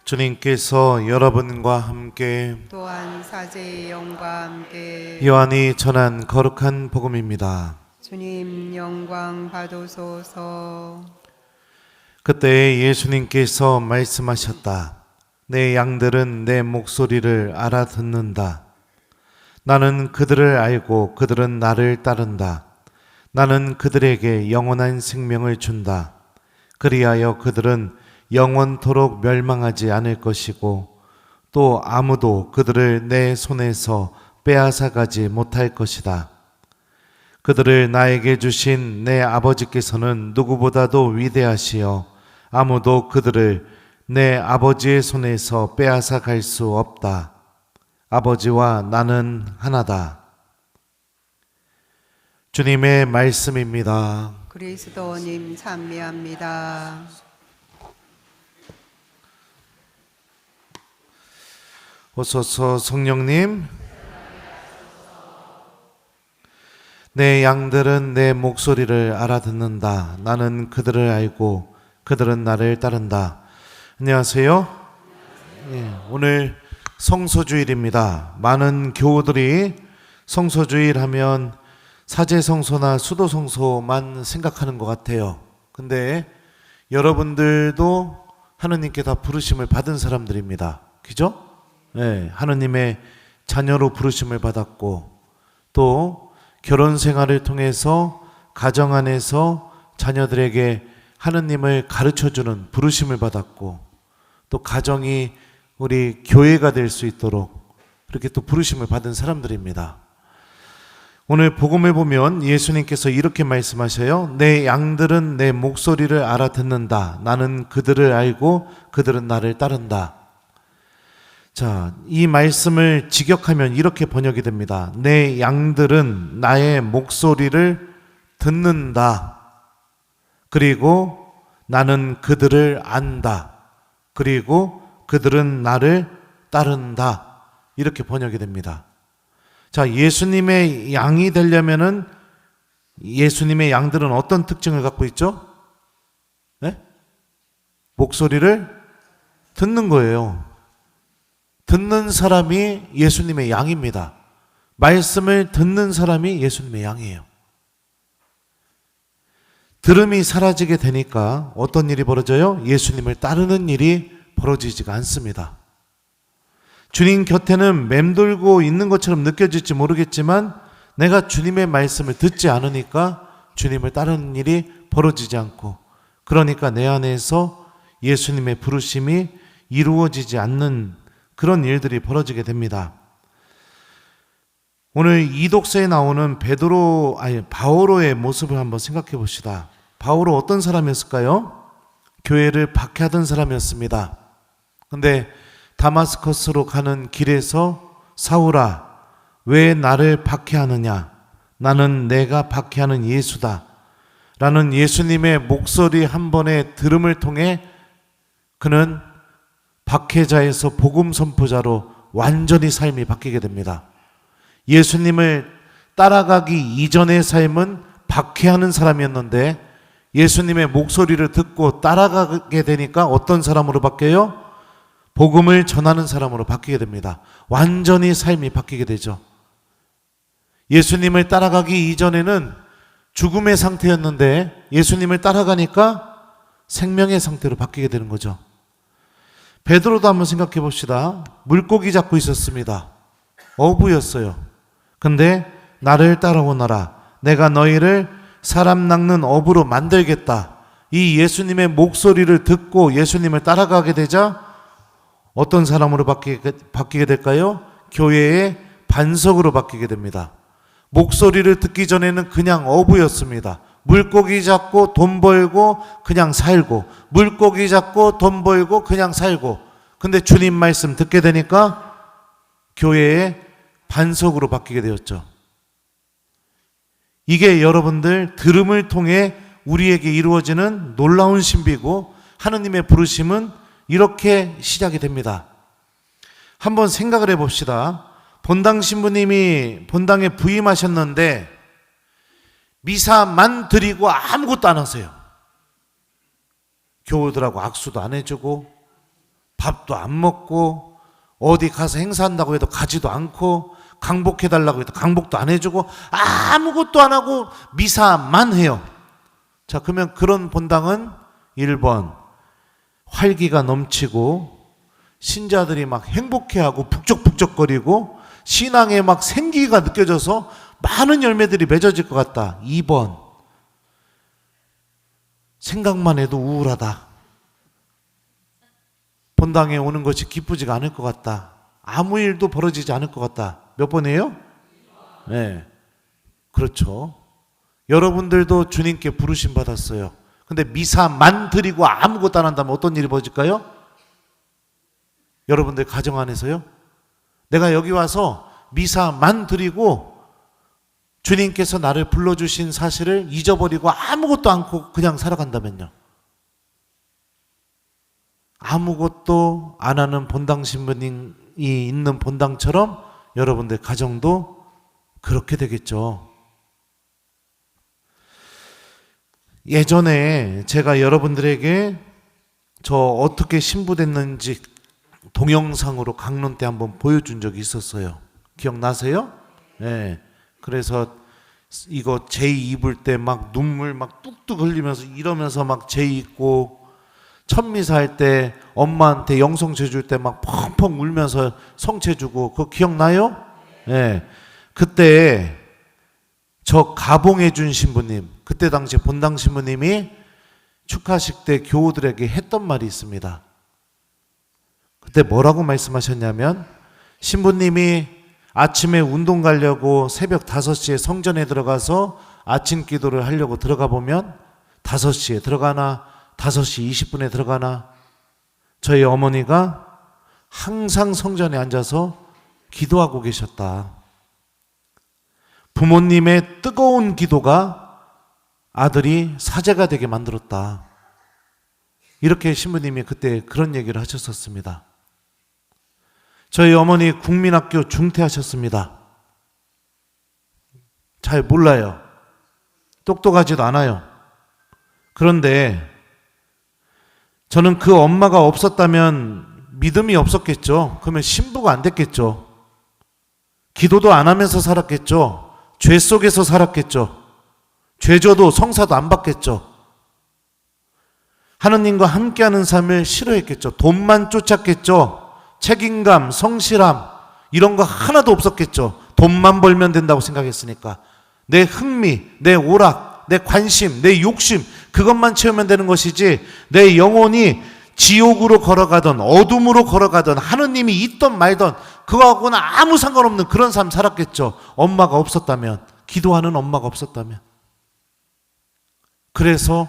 주님께서 여러분과 함께 또한 사제의 영과 함께 요한이 전한 거룩한 복음입니다. 주님 영광 받으소서. 그때 예수님께서 말씀하셨다. 내 양들은 내 목소리를 알아듣는다. 나는 그들을 알고 그들은 나를 따른다. 나는 그들에게 영원한 생명을 준다. 그리하여 그들은 영원토록 멸망하지 않을 것이고 또 아무도 그들을 내 손에서 빼앗아가지 못할 것이다. 그들을 나에게 주신 내 아버지께서는 누구보다도 위대하시여 아무도 그들을 내 아버지의 손에서 빼앗아갈 수 없다. 아버지와 나는 하나다. 주님의 말씀입니다. 그리스도님 찬미합니다. 오소서 성령님. 내 양들은 내 목소리를 알아듣는다. 나는 그들을 알고 그들은 나를 따른다. 안녕하세요. 오늘 성소주일입니다. 많은 교우들이 성소주일 하면 사제성소나 수도성소만 생각하는 것 같아요. 근데 여러분들도 하느님께 다 부르심을 받은 사람들입니다. 그죠? 네, 하느님의 자녀로 부르심을 받았고 또 결혼 생활을 통해서 가정 안에서 자녀들에게 하느님을 가르쳐주는 부르심을 받았고 또 가정이 우리 교회가 될 수 있도록 그렇게 또 부르심을 받은 사람들입니다. 오늘 복음을 보면 예수님께서 이렇게 말씀하셔요. 내 양들은 내 목소리를 알아듣는다. 나는 그들을 알고 그들은 나를 따른다. 자, 이 말씀을 직역하면 이렇게 번역이 됩니다. 내 양들은 나의 목소리를 듣는다. 그리고 나는 그들을 안다. 그리고 그들은 나를 따른다. 이렇게 번역이 됩니다. 자, 예수님의 양이 되려면은 예수님의 양들은 어떤 특징을 갖고 있죠? 네? 목소리를 듣는 거예요. 듣는 사람이 예수님의 양입니다. 말씀을 듣는 사람이 예수님의 양이에요. 들음이 사라지게 되니까 어떤 일이 벌어져요? 예수님을 따르는 일이 벌어지지가 않습니다. 주님 곁에는 맴돌고 있는 것처럼 느껴질지 모르겠지만 내가 주님의 말씀을 듣지 않으니까 주님을 따르는 일이 벌어지지 않고 그러니까 내 안에서 예수님의 부르심이 이루어지지 않는 그런 일들이 벌어지게 됩니다. 오늘 이독서에 나오는 바오로의 모습을 한번 생각해 봅시다. 바오로 어떤 사람이었을까요? 교회를 박해하던 사람이었습니다. 근데 다마스커스로 가는 길에서 사울아, 왜 나를 박해하느냐? 나는 내가 박해하는 예수다. 라는 예수님의 목소리 한 번의 들음을 통해 그는 박해자에서 복음 선포자로 완전히 삶이 바뀌게 됩니다. 예수님을 따라가기 이전의 삶은 박해하는 사람이었는데 예수님의 목소리를 듣고 따라가게 되니까 어떤 사람으로 바뀌어요? 복음을 전하는 사람으로 바뀌게 됩니다. 완전히 삶이 바뀌게 되죠. 예수님을 따라가기 이전에는 죽음의 상태였는데 예수님을 따라가니까 생명의 상태로 바뀌게 되는 거죠. 베드로도 한번 생각해 봅시다. 물고기 잡고 있었습니다. 어부였어요. 근데 나를 따라오너라. 내가 너희를 사람 낚는 어부로 만들겠다. 이 예수님의 목소리를 듣고 예수님을 따라가게 되자 어떤 사람으로 바뀌게 될까요? 교회의 반석으로 바뀌게 됩니다. 목소리를 듣기 전에는 그냥 어부였습니다. 물고기 잡고 돈 벌고 그냥 살고 물고기 잡고 돈 벌고 그냥 살고 근데 주님 말씀 듣게 되니까 교회의 반석으로 바뀌게 되었죠. 이게 여러분들 들음을 통해 우리에게 이루어지는 놀라운 신비고 하느님의 부르심은 이렇게 시작이 됩니다. 한번 생각을 해봅시다. 본당 신부님이 본당에 부임하셨는데 미사만 드리고 아무것도 안 하세요. 교우들하고 악수도 안 해주고 밥도 안 먹고 어디 가서 행사한다고 해도 가지도 않고 강복해달라고 해도 강복도 안 해주고 아무것도 안 하고 미사만 해요. 자, 그러면 그런 본당은 1번 활기가 넘치고 신자들이 막 행복해하고 북적북적거리고 신앙에 막 생기가 느껴져서 많은 열매들이 맺어질 것 같다. 2번 생각만 해도 우울하다. 본당에 오는 것이 기쁘지가 않을 것 같다. 아무 일도 벌어지지 않을 것 같다. 몇 번이에요? 네, 그렇죠. 여러분들도 주님께 부르심 받았어요. 근데 미사만 드리고 아무것도 안 한다면 어떤 일이 벌어질까요? 여러분들 가정 안에서요? 내가 여기 와서 미사만 드리고 주님께서 나를 불러주신 사실을 잊어버리고 아무것도 않고 그냥 살아간다면요? 아무것도 안 하는 본당 신부님이 있는 본당처럼 여러분들 가정도 그렇게 되겠죠. 예전에 제가 여러분들에게 저 어떻게 신부됐는지 동영상으로 강론 때 한번 보여준 적이 있었어요. 기억나세요? 네. 그래서 이거 제의 입을 때 막 눈물 막 뚝뚝 흘리면서 이러면서 막 제의 입고 천미사 할 때 엄마한테 영성체 줄 때 막 펑펑 울면서 성체 주고 그거 기억나요? 네. 그때 저 가봉해 준 신부님, 그때 당시 본당 신부님이 축하식 때 교우들에게 했던 말이 있습니다. 그때 뭐라고 말씀하셨냐면 신부님이 아침에 운동 가려고 새벽 5시에 성전에 들어가서 아침 기도를 하려고 들어가 보면 5시에 들어가나 5시 20분에 들어가나 저희 어머니가 항상 성전에 앉아서 기도하고 계셨다. 부모님의 뜨거운 기도가 아들이 사제가 되게 만들었다. 이렇게 신부님이 그때 그런 얘기를 하셨었습니다. 저희 어머니 국민학교 중퇴하셨습니다. 잘 몰라요. 똑똑하지도 않아요. 그런데 저는 그 엄마가 없었다면 믿음이 없었겠죠. 그러면 신부가 안 됐겠죠. 기도도 안 하면서 살았겠죠. 죄 속에서 살았겠죠. 죄져도 성사도 안 받겠죠. 하느님과 함께하는 삶을 싫어했겠죠. 돈만 쫓았겠죠. 책임감, 성실함 이런 거 하나도 없었겠죠. 돈만 벌면 된다고 생각했으니까. 내 흥미, 내 오락, 내 관심, 내 욕심 그것만 채우면 되는 것이지 내 영혼이 지옥으로 걸어가던 어둠으로 걸어가던 하느님이 있던 말던 그거하고는 아무 상관없는 그런 삶 살았겠죠. 엄마가 없었다면, 기도하는 엄마가 없었다면. 그래서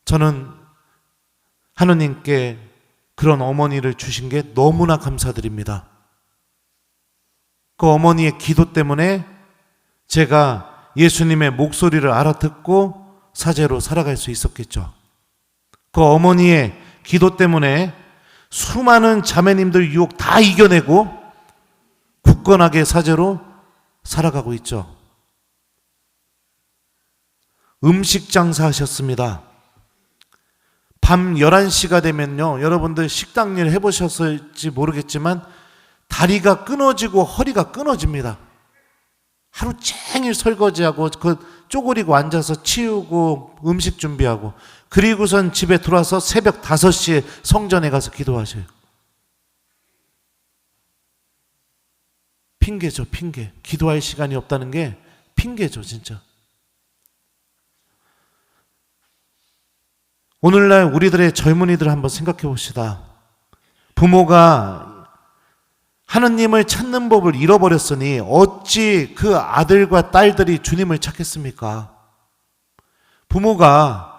저는 하느님께 그런 어머니를 주신 게 너무나 감사드립니다. 그 어머니의 기도 때문에 제가 예수님의 목소리를 알아듣고 사제로 살아갈 수 있었겠죠. 그 어머니의 기도 때문에 수많은 자매님들 유혹 다 이겨내고 굳건하게 사제로 살아가고 있죠. 음식 장사 하셨습니다. 밤 11시가 되면요, 여러분들 식당 일 해보셨을지 모르겠지만 다리가 끊어지고 허리가 끊어집니다. 하루 종일 설거지하고 그 쪼그리고 앉아서 치우고 음식 준비하고 그리고선 집에 들어와서 새벽 5시에 성전에 가서 기도하셔요. 핑계죠, 핑계. 기도할 시간이 없다는 게 핑계죠, 진짜. 오늘날 우리들의 젊은이들 한번 생각해 봅시다. 부모가 하느님을 찾는 법을 잃어버렸으니 어찌 그 아들과 딸들이 주님을 찾겠습니까? 부모가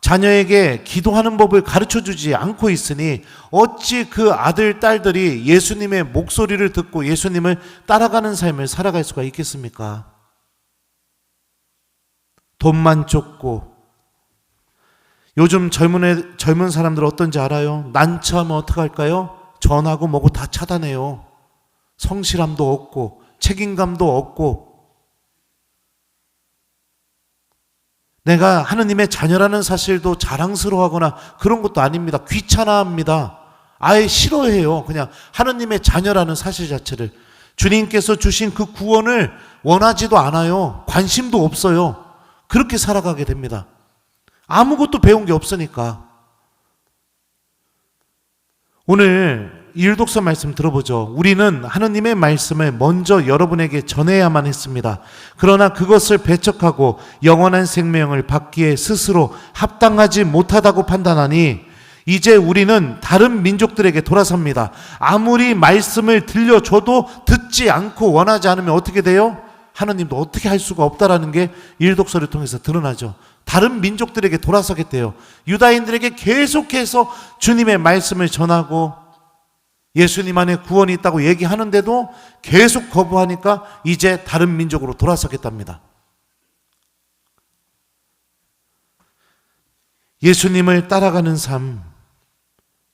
자녀에게 기도하는 법을 가르쳐주지 않고 있으니 어찌 그 아들, 딸들이 예수님의 목소리를 듣고 예수님을 따라가는 삶을 살아갈 수가 있겠습니까? 돈만 쫓고 요즘 젊은 사람들 어떤지 알아요? 난처하면 어떡할까요? 전하고 뭐고 다 차단해요. 성실함도 없고 책임감도 없고 내가 하느님의 자녀라는 사실도 자랑스러워하거나 그런 것도 아닙니다. 귀찮아합니다. 아예 싫어해요. 그냥 하느님의 자녀라는 사실 자체를. 주님께서 주신 그 구원을 원하지도 않아요. 관심도 없어요. 그렇게 살아가게 됩니다. 아무것도 배운 게 없으니까. 오늘 일독서 말씀 들어보죠. 우리는 하느님의 말씀을 먼저 여러분에게 전해야만 했습니다. 그러나 그것을 배척하고 영원한 생명을 받기에 스스로 합당하지 못하다고 판단하니 이제 우리는 다른 민족들에게 돌아섭니다. 아무리 말씀을 들려줘도 듣지 않고 원하지 않으면 어떻게 돼요? 하느님도 어떻게 할 수가 없다라는 게 일독서를 통해서 드러나죠. 다른 민족들에게 돌아서겠대요. 유다인들에게 계속해서 주님의 말씀을 전하고 예수님 안에 구원이 있다고 얘기하는데도 계속 거부하니까 이제 다른 민족으로 돌아서겠답니다. 예수님을 따라가는 삶,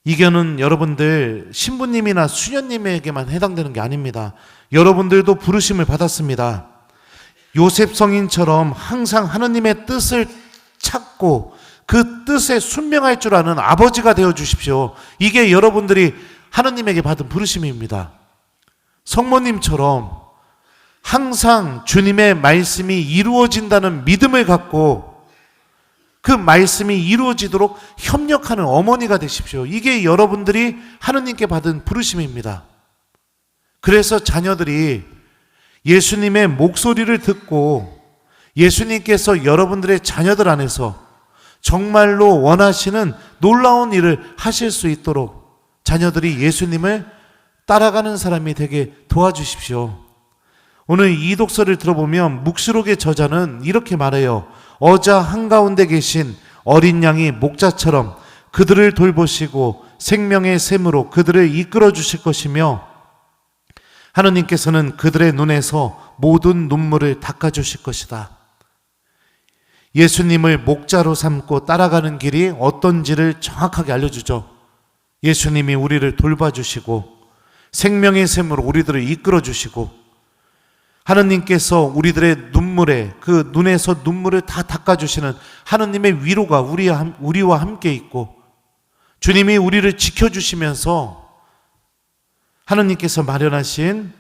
이견은 여러분들 신부님이나 수녀님에게만 해당되는 게 아닙니다. 여러분들도 부르심을 받았습니다. 요셉 성인처럼 항상 하느님의 뜻을 찾고 그 뜻에 순명할 줄 아는 아버지가 되어 주십시오. 이게 여러분들이 하느님에게 받은 부르심입니다. 성모님처럼 항상 주님의 말씀이 이루어진다는 믿음을 갖고 그 말씀이 이루어지도록 협력하는 어머니가 되십시오. 이게 여러분들이 하느님께 받은 부르심입니다. 그래서 자녀들이 예수님의 목소리를 듣고 예수님께서 여러분들의 자녀들 안에서 정말로 원하시는 놀라운 일을 하실 수 있도록 자녀들이 예수님을 따라가는 사람이 되게 도와주십시오. 오늘 이 독서를 들어보면 묵시록의 저자는 이렇게 말해요. 어자 한가운데 계신 어린 양이 목자처럼 그들을 돌보시고 생명의 샘으로 그들을 이끌어 주실 것이며 하느님께서는 그들의 눈에서 모든 눈물을 닦아 주실 것이다. 예수님을 목자로 삼고 따라가는 길이 어떤지를 정확하게 알려주죠. 예수님이 우리를 돌봐주시고 생명의 샘으로 우리들을 이끌어 주시고 하느님께서 우리들의 눈물에 그 눈에서 눈물을 다 닦아주시는 하느님의 위로가 우리와 함께 있고 주님이 우리를 지켜주시면서 하느님께서 마련하신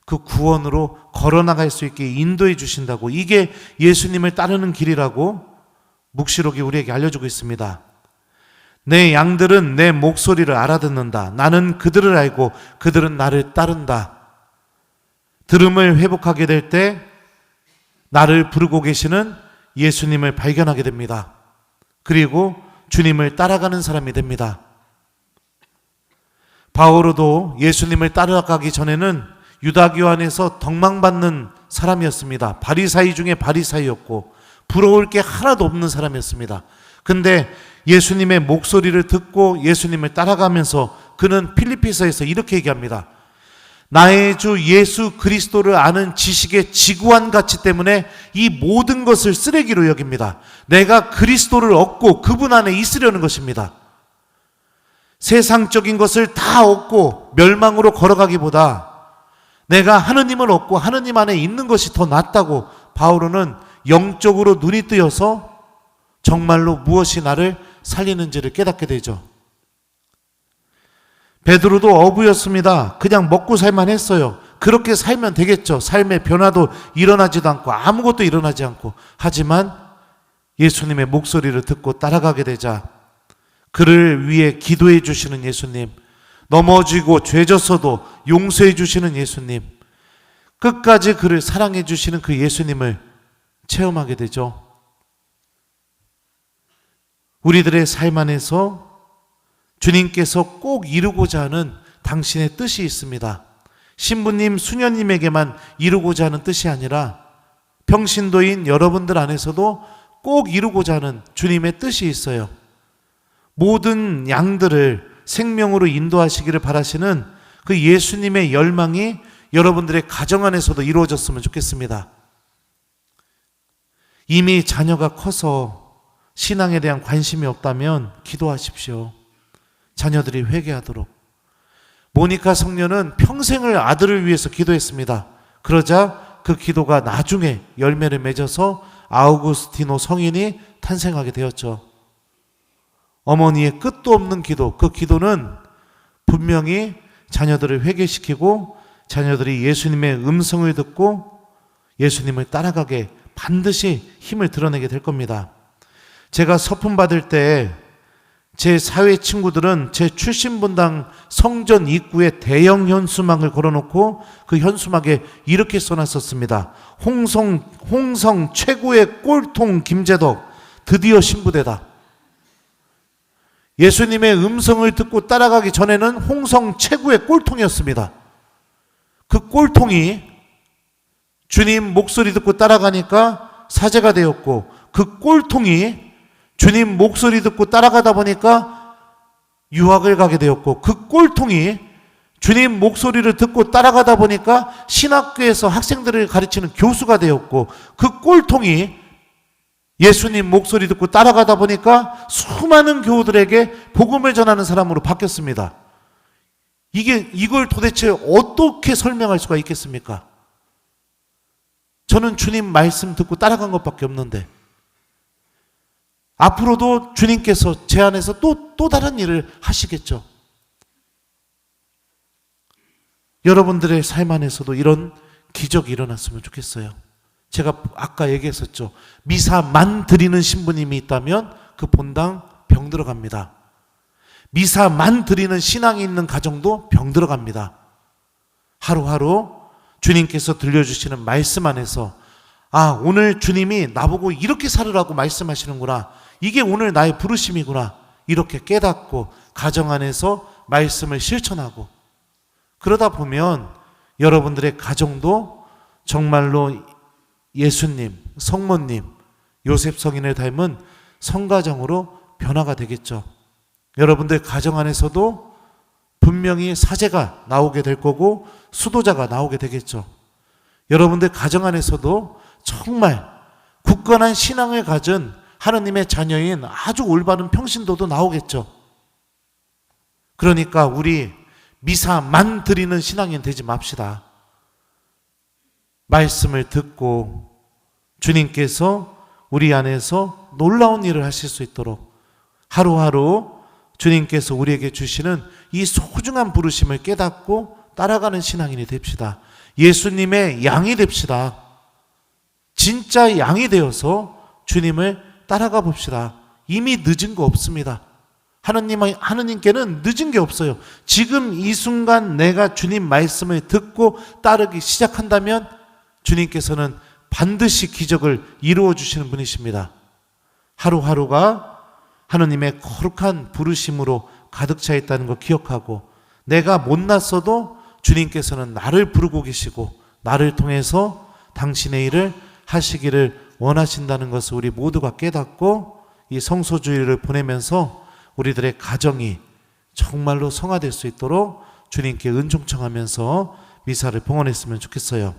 그 구원으로 걸어나갈 수 있게 인도해 주신다고, 이게 예수님을 따르는 길이라고 묵시록이 우리에게 알려주고 있습니다. 내 양들은 내 목소리를 알아듣는다. 나는 그들을 알고 그들은 나를 따른다. 들음을 회복하게 될 때 나를 부르고 계시는 예수님을 발견하게 됩니다. 그리고 주님을 따라가는 사람이 됩니다. 바오로도 예수님을 따라가기 전에는 유다교 안에서 덕망받는 사람이었습니다. 바리사이 중에 바리사이였고 부러울 게 하나도 없는 사람이었습니다. 근데 예수님의 목소리를 듣고 예수님을 따라가면서 그는 필리피서에서 이렇게 얘기합니다. 나의 주 예수 그리스도를 아는 지식의 지구한 가치 때문에 이 모든 것을 쓰레기로 여깁니다. 내가 그리스도를 얻고 그분 안에 있으려는 것입니다. 세상적인 것을 다 얻고 멸망으로 걸어가기보다 내가 하느님을 얻고 하느님 안에 있는 것이 더 낫다고 바오로는 영적으로 눈이 뜨여서 정말로 무엇이 나를 살리는지를 깨닫게 되죠. 베드로도 어부였습니다. 그냥 먹고 살만 했어요. 그렇게 살면 되겠죠. 삶의 변화도 일어나지도 않고 아무것도 일어나지 않고. 하지만 예수님의 목소리를 듣고 따라가게 되자 그를 위해 기도해 주시는 예수님, 넘어지고 죄졌어도 용서해 주시는 예수님, 끝까지 그를 사랑해 주시는 그 예수님을 체험하게 되죠. 우리들의 삶 안에서 주님께서 꼭 이루고자 하는 당신의 뜻이 있습니다. 신부님, 수녀님에게만 이루고자 하는 뜻이 아니라 평신도인 여러분들 안에서도 꼭 이루고자 하는 주님의 뜻이 있어요. 모든 양들을 생명으로 인도하시기를 바라시는 그 예수님의 열망이 여러분들의 가정 안에서도 이루어졌으면 좋겠습니다. 이미 자녀가 커서 신앙에 대한 관심이 없다면 기도하십시오. 자녀들이 회개하도록. 모니카 성녀는 평생을 아들을 위해서 기도했습니다. 그러자 그 기도가 나중에 열매를 맺어서 아우구스티노 성인이 탄생하게 되었죠. 어머니의 끝도 없는 기도, 그 기도는 분명히 자녀들을 회개시키고 자녀들이 예수님의 음성을 듣고 예수님을 따라가게 반드시 힘을 드러내게 될 겁니다. 제가 서품 받을 때 제 사회 친구들은 제 출신분당 성전 입구에 대형 현수막을 걸어놓고 그 현수막에 이렇게 써놨었습니다. 홍성 최고의 꼴통 김재덕 드디어 신부되다. 예수님의 음성을 듣고 따라가기 전에는 홍성 최고의 꼴통이었습니다. 그 꼴통이 주님 목소리 듣고 따라가니까 사제가 되었고, 그 꼴통이 주님 목소리 듣고 따라가다 보니까 유학을 가게 되었고, 그 꼴통이 주님 목소리를 듣고 따라가다 보니까 신학교에서 학생들을 가르치는 교수가 되었고, 그 꼴통이 예수님 목소리 듣고 따라가다 보니까 수많은 교우들에게 복음을 전하는 사람으로 바뀌었습니다. 이걸 도대체 어떻게 설명할 수가 있겠습니까? 저는 주님 말씀 듣고 따라간 것밖에 없는데, 앞으로도 주님께서 제 안에서 또 다른 일을 하시겠죠. 여러분들의 삶 안에서도 이런 기적이 일어났으면 좋겠어요. 제가 아까 얘기했었죠. 미사만 드리는 신부님이 있다면 그 본당 병 들어갑니다. 미사만 드리는 신앙이 있는 가정도 병 들어갑니다. 하루하루 주님께서 들려주시는 말씀 안에서, 아, 오늘 주님이 나보고 이렇게 살으라고 말씀하시는구나, 이게 오늘 나의 부르심이구나, 이렇게 깨닫고 가정 안에서 말씀을 실천하고, 그러다 보면 여러분들의 가정도 정말로 예수님, 성모님, 요셉 성인을 닮은 성가정으로 변화가 되겠죠. 여러분들 가정 안에서도 분명히 사제가 나오게 될 거고 수도자가 나오게 되겠죠. 여러분들 가정 안에서도 정말 굳건한 신앙을 가진 하느님의 자녀인 아주 올바른 평신도도 나오겠죠. 그러니까 우리 미사만 드리는 신앙인 되지 맙시다. 말씀을 듣고 주님께서 우리 안에서 놀라운 일을 하실 수 있도록 하루하루 주님께서 우리에게 주시는 이 소중한 부르심을 깨닫고 따라가는 신앙인이 됩시다. 예수님의 양이 됩시다. 진짜 양이 되어서 주님을 따라가 봅시다. 이미 늦은 거 없습니다. 하느님께는 늦은 게 없어요. 지금 이 순간 내가 주님 말씀을 듣고 따르기 시작한다면 주님께서는 반드시 기적을 이루어 주시는 분이십니다. 하루하루가 하느님의 거룩한 부르심으로 가득 차 있다는 거 기억하고, 내가 못났어도 주님께서는 나를 부르고 계시고 나를 통해서 당신의 일을 하시기를 원하신다는 것을 우리 모두가 깨닫고 이 성소주의를 보내면서 우리들의 가정이 정말로 성화될 수 있도록 주님께 은총 청하면서 미사를 봉헌했으면 좋겠어요.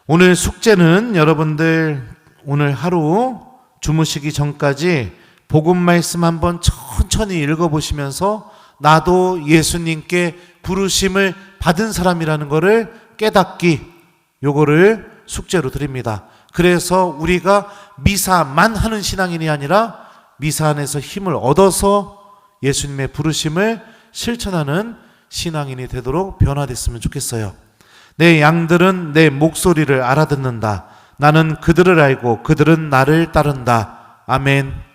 오늘 숙제는 여러분들 오늘 하루 주무시기 전까지 복음 말씀 한번 천천히 읽어보시면서 나도 예수님께 부르심을 받은 사람이라는 것을 깨닫기, 요거를 숙제로 드립니다. 그래서 우리가 미사만 하는 신앙인이 아니라 미사 안에서 힘을 얻어서 예수님의 부르심을 실천하는 신앙인이 되도록 변화됐으면 좋겠어요. 내 양들은 내 목소리를 알아듣는다. 나는 그들을 알고 그들은 나를 따른다. 아멘.